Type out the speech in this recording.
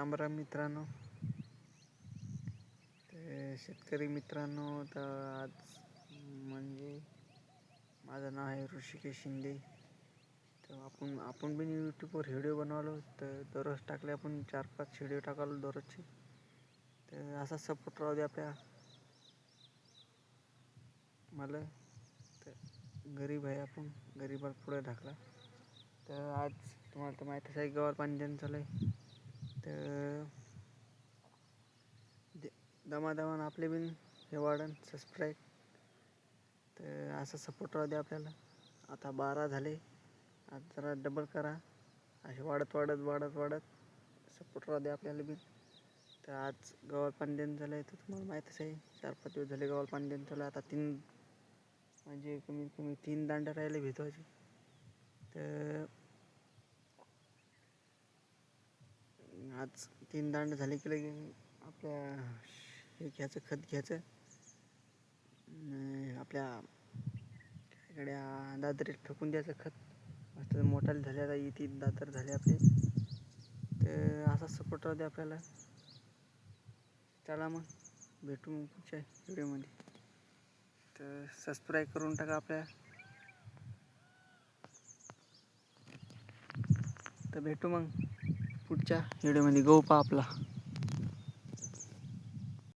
राम राम मित्रांनो. ते शेतकरी मित्रांनो, तर आज म्हणजे माझं नाव आहे ऋषिकेश शिंदे. तर आपण पण यूट्यूबवर व्हिडिओ बनवलो, तर दररोज टाकले आपण 4-5 व्हिडिओ टाकालो दररोजचे. तर असा सपोर्ट राहू दे आपल्या मला. तर गरीब आहे, आपण गरीबाला पुढे ढकला. तर आज तुम्हाला तर माहीतच आहे, गव्हाला पाणी देणं चालू आहे. तर दमादमान आपले बिन हे वाढन सबस्क्राईब. तर असा सपोर्ट राहू दे आपल्याला. आता 12 झाले, आज जरा डबल करा. असे वाढत सपोर्ट राहू दे आपल्याला बिन. तर आज गव्हाला पाणी देणं झालं आहे, तर तुम्हाला माहीतच आहे 4-5 दिवस झाले गव्हाला पाणी देणं झालं. आता म्हणजे कमीत कमी 3 दांडे राहिले भेटवायचे. तर आज 3 दांडे झाले की लगे आपल्या हे घ्यायचं, खत घ्यायचं. आपल्या इकडे दादरीत फेकून द्यायचं खत. मस्त मोठाले झाले, आता इथे दादर झाले आपले. तर असा सपोर्ट राहू दे आपल्याला. चला मग भेटू मग पुढच्या व्हिडिओमध्ये. तर सबस्क्राईब करून टाका आपल्या. तर भेटू मग पुढच्या व्हिडिओमध्ये. गहू पहा आपला.